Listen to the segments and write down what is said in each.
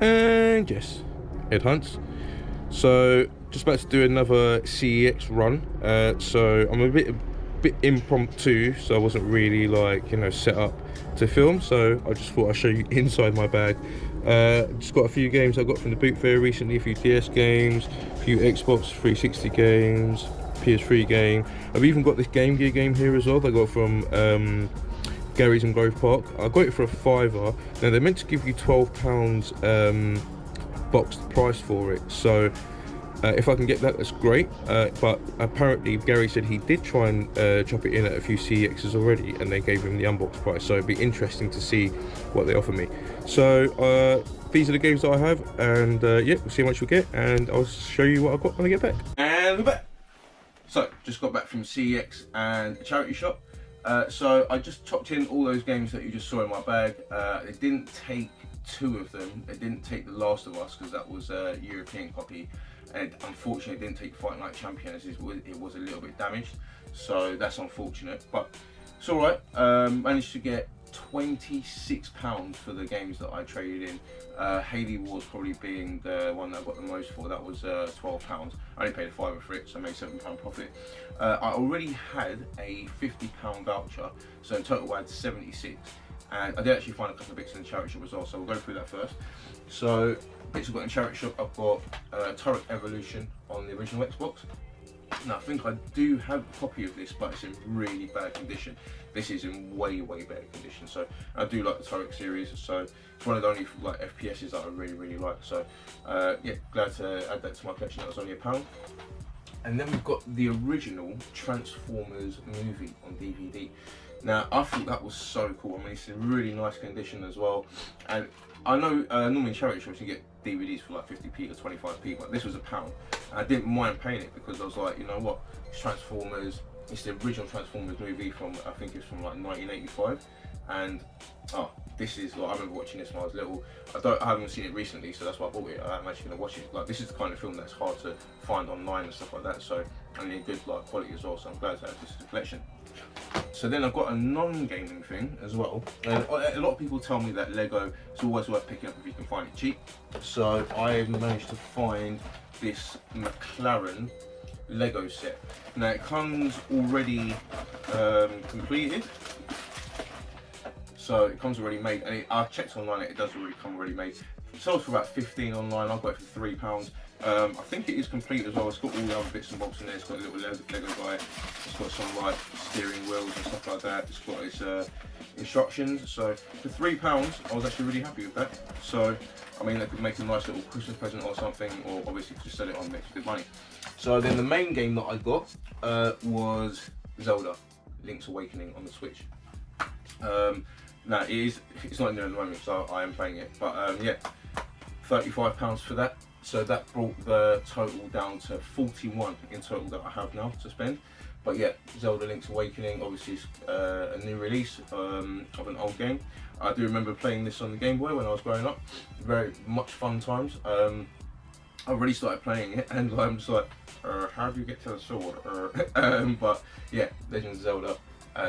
And yes, Ed Hunts. So just about to do another CEX run. So I'm a bit impromptu, so I wasn't really like, you know, set up to film. So I just thought I'd show you inside my bag. Just got a few games I got from the boot fair recently, a few DS games, a few Xbox 360 games, PS3 game. I've even got this Game Gear game here as well that I got from Gary's in Grove Park. I got it for a £5. Now they're meant to give you £12 boxed price for it, so if I can get that, that's great. But apparently Gary said he did try and chop it in at a few CEXs already, and they gave him the unboxed price, so it'd be interesting to see what they offer me. So these are the games that I have, and yeah, we'll see how much we get, and I'll show you what I've got when I get back. And we're back. So just got back from CEX and a charity shop. So I just chopped in all those games that you just saw in my bag. It didn't take 2 of them. It didn't take The Last of Us because that was a European copy, and unfortunately it didn't take Fight Night Champions. It was a little bit damaged, so that's unfortunate, but it's all right. Managed to get £26 for the games that I traded in. Haley Wars probably being the one that I got the most for. That was £12. I only paid a £5 for it, so I made £7 profit. I already had a £50 voucher, so in total I had 76. And I did actually find a couple of bits in the charity shop as well, so we'll go through that first. So bits I've got in the charity shop, I've got Turret Evolution on the original Xbox. Now I think I do have a copy of this, but it's in really bad condition. This is in way better condition. So I do like the Turret series, so it's one of the only like FPSs that I really like. So yeah, glad to add that to my collection. That was only £1. And then we've got the original Transformers movie on DVD. Now I thought that was so cool. I mean, it's in really nice condition as well. And I know normally in charity shops you get DVDs for like 50p or 25p, but this was £1. And I didn't mind paying it because I was like, you know what, it's Transformers. It's the original Transformers movie from, I think it's from like 1985. And oh, this is like, I remember watching this when I was little. I haven't seen it recently, so that's why I bought it. I'm actually gonna watch it. Like, this is the kind of film that's hard to find online and stuff like that. So, and in good like quality as well. So I'm glad to add this to the collection. So then I've got a non-gaming thing as well. And a lot of people tell me that Lego is always worth picking up if you can find it cheap. So I managed to find this McLaren Lego set. Now it comes already completed. So it comes already made, and I checked online, it does already come already made. It sells for about 15 online. I got it for £3. I think it is complete as well. It's got all the other bits and bobs in there. It's got a little Lego guy. It's got some like steering wheels and stuff like that. It's got its instructions. So for £3, I was actually really happy with that. So I mean, that could make a nice little Christmas present or something, or obviously just sell it on, makes good money. So then the main game that I got was Zelda, Link's Awakening on the Switch. Now it's not in there at the moment, so I am playing it. But yeah, £35 for that. So that brought the total down to 41 in total that I have now to spend. But yeah, Zelda Link's Awakening, obviously a new release of an old game. I do remember playing this on the Game Boy when I was growing up. Very much fun times. I really started playing it, and I'm just like, how do you get to the sword? But yeah, Legend of Zelda,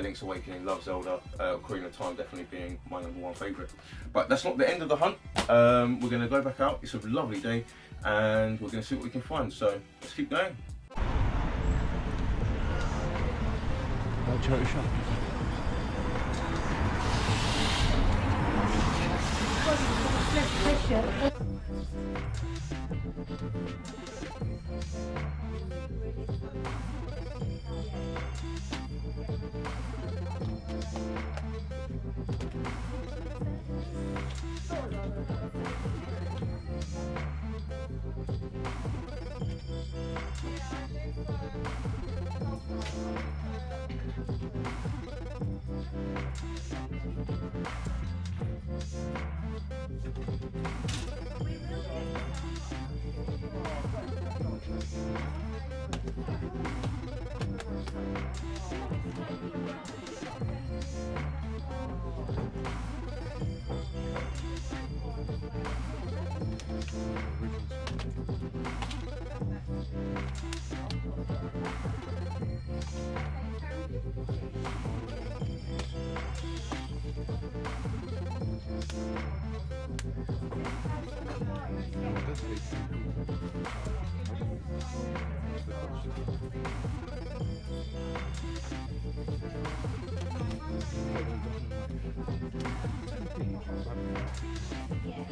Link's Awakening, love Zelda, Ocarina of Time definitely being my #1 favourite. But that's not the end of the hunt. We're going to go back out. It's a lovely day, and we're going to see what we can find. So let's keep going. Charity shop. Yeah,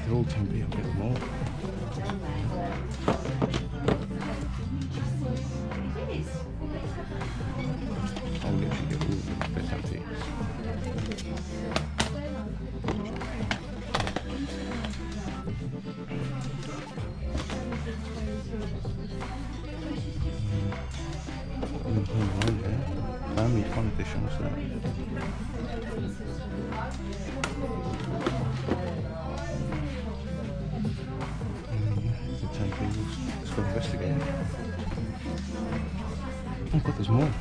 They're all 10p, I'll get more. I'll literally get all of them for 10p. Family fun edition, what's that? It's a 10p. Let's go investigate. Oh god, there's more.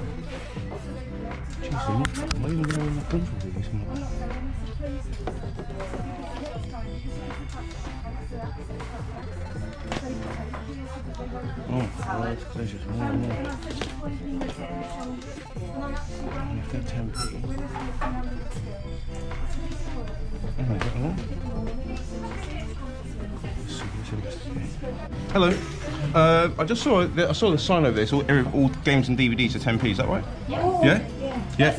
Jeez, I'm not even going in the country with these more. Oh, right, there's just more and more. And if they're 10p. Oh, I got more. Hello. I just saw I saw the sign over there. It's all games and DVDs are 10p. Is that right? yeah. Yeah. Yeah.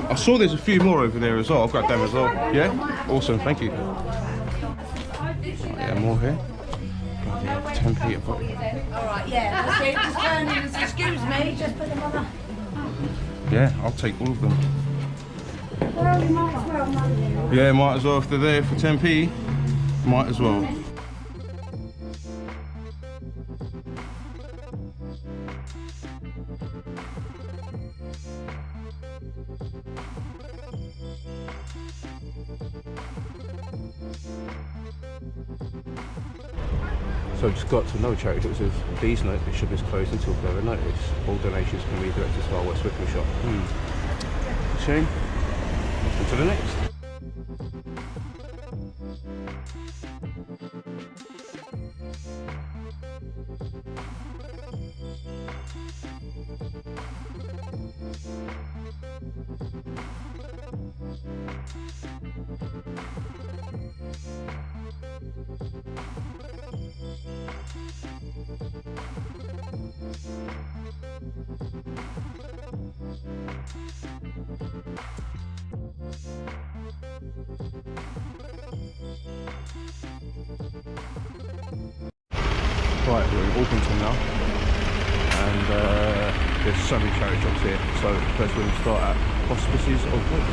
I saw there's a few more over there as well. I've got them as well. Yeah. Awesome. Thank you. Yeah, more here. God, yeah, 10p. I've got it. All right, yeah. Just turn in and say, excuse me, just put them on the... Yeah, I'll take all of them. Well, you might as well, mightn't you? Yeah, might as well. If they're there for 10p, might as well. So I just got to another charity that says, please note this shop is closed until further notice. All donations can be directed to our West Wickham shop. Shame. On to the next. Right, we're in Orpington now, and there's so many charity shops here. So first we're going to start at Hospices of Hope.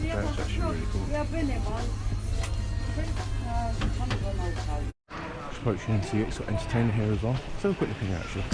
That's actually really cool. Approaching NCX, got entertainer here as well. Let's have a quick look in here actually.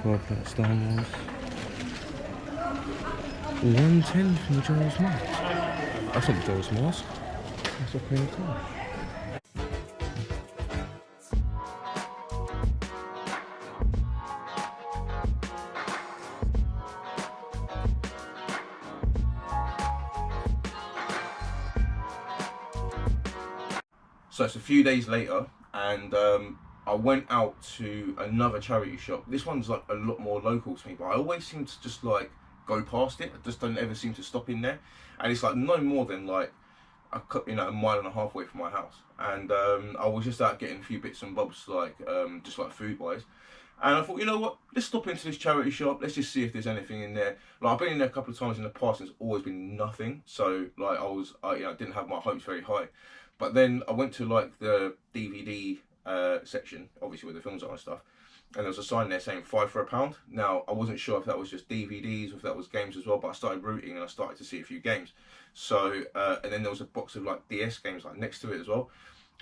5 flat Star Wars. 110 from the Majora's Mask. That's not Majora's Mask. That's Ocarina of Time. So it's a few days later, and I went out to another charity shop. This one's like a lot more local to me, but I always seem to just like go past it. I just don't ever seem to stop in there, and it's like no more than like a mile and a half away from my house. And I was just out getting a few bits and bobs, like just like food wise. And I thought, you know what, let's stop into this charity shop. Let's just see if there's anything in there. Like I've been in there a couple of times in the past, and it's always been nothing. So like I didn't have my hopes very high. But then I went to like the DVD section, obviously where the films are and stuff, and there was a sign there saying 5 for £1. Now I wasn't sure if that was just DVDs or if that was games as well, but I started rooting and I started to see a few games. So and then there was a box of like DS games like next to it as well.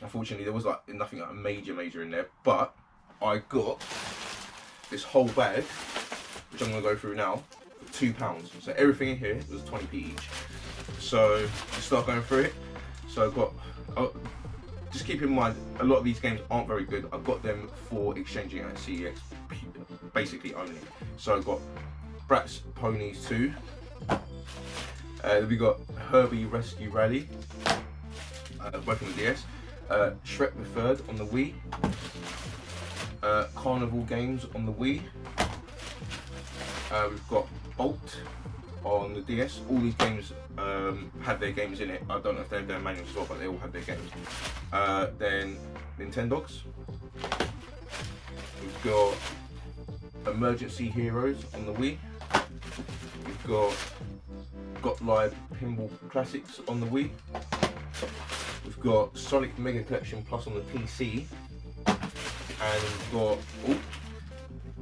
Unfortunately there was like nothing like major in there, but I got this whole bag, which I'm going to go through now, for £2. So everything in here was 20p each. So let's start going through it. So I've got, just keep in mind, a lot of these games aren't very good. I've got them for exchanging at CEX, basically only. So I've got Bratz Ponies 2. We got Herbie Rescue Rally, both on the DS. Shrek the 3rd on the Wii. Carnival Games on the Wii. We've got Bolt on the DS. All these games had their games in it. I don't know if they have their manuals as well, but they all had their games. Then Nintendogs. We've got Emergency Heroes on the Wii. We've got Live Pinball Classics on the Wii. We've got Sonic Mega Collection Plus on the PC. And we've got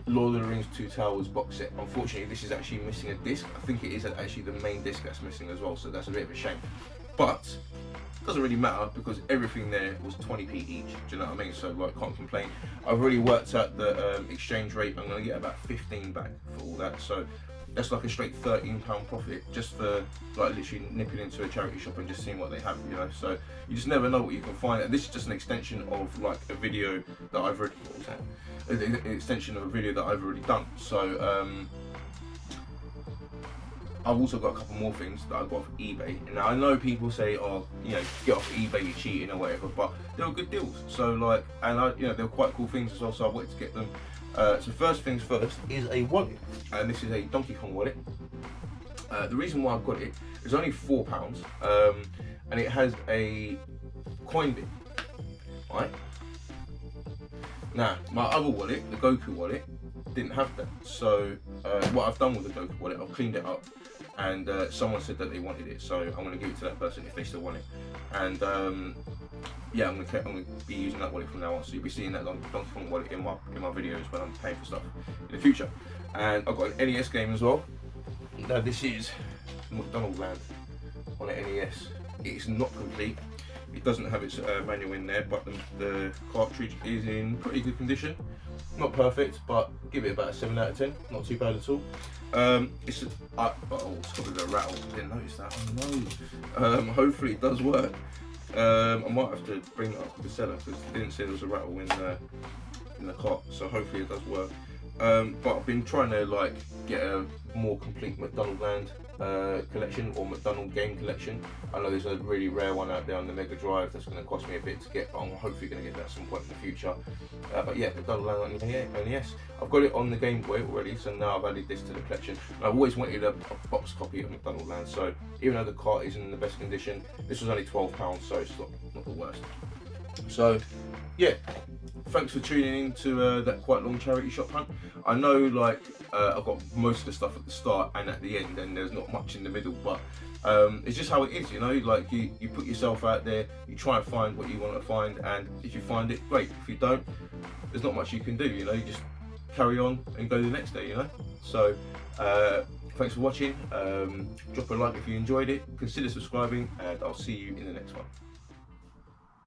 Lord of the Rings 2 Towers box set. Unfortunately, this is actually missing a disc. I think it is actually the main disc that's missing as well, so that's a bit of a shame. But it doesn't really matter because everything there was 20p each. Do you know what I mean? So like, can't complain. I've already worked out the exchange rate. I'm gonna get about 15 back for all that. So that's like a straight £13 profit just for like literally nipping into a charity shop and just seeing what they have, you know. So you just never know what you can find. And this is just an extension of like a video that I've already, an extension of a video that I've already done. So I've also got a couple more things that I got off eBay. Now I know people say, oh, you know, get off eBay, you're cheating or whatever, but they were good deals. So like, and they were quite cool things as well. So I wanted to get them. So first things first is a wallet, and this is a Donkey Kong wallet. The reason why I've got it is only £4, and it has a coin bit, right? Now, my other wallet, the Goku wallet, didn't have that. So what I've done with the Goku wallet, I've cleaned it up, and someone said that they wanted it, so I'm going to give it to that person if they still want it. And yeah, I'm gonna be using that wallet from now on. So you'll be seeing that Donkey Kong wallet in my videos when I'm paying for stuff in the future. And I've got an NES game as well. Now this is McDonald's Land on an NES. It's not complete. It doesn't have its manual in there, but the cartridge is in pretty good condition. Not perfect, but give it about a 7 out of 10. Not too bad at all. It's probably a rattle. I didn't notice that. Oh no. Hopefully it does work. I might have to bring it up to the seller because they didn't say there was a rattle in the cart, so hopefully it does work. But I've been trying to like get a more complete McDonald Land collection or McDonald game collection. I know there's a really rare one out there on the Mega Drive that's going to cost me a bit to get, but I'm hopefully going to get that at some point in the future. But yeah, McDonald Land on the NES. I've got it on the Game Boy already, so now I've added this to the collection. I've always wanted a box copy of McDonald Land, so even though the cart isn't in the best condition, this was only £12, so it's not the worst. So yeah, thanks for tuning in to that quite long charity shop hunt. I know like I've got most of the stuff at the start and at the end, and there's not much in the middle, but it's just how it is, you know. Like you put yourself out there, you try and find what you want to find, and if you find it, great. If you don't, there's not much you can do, you know. You just carry on and go the next day, you know. So thanks for watching. Drop a like if you enjoyed it, consider subscribing, and I'll see you in the next one.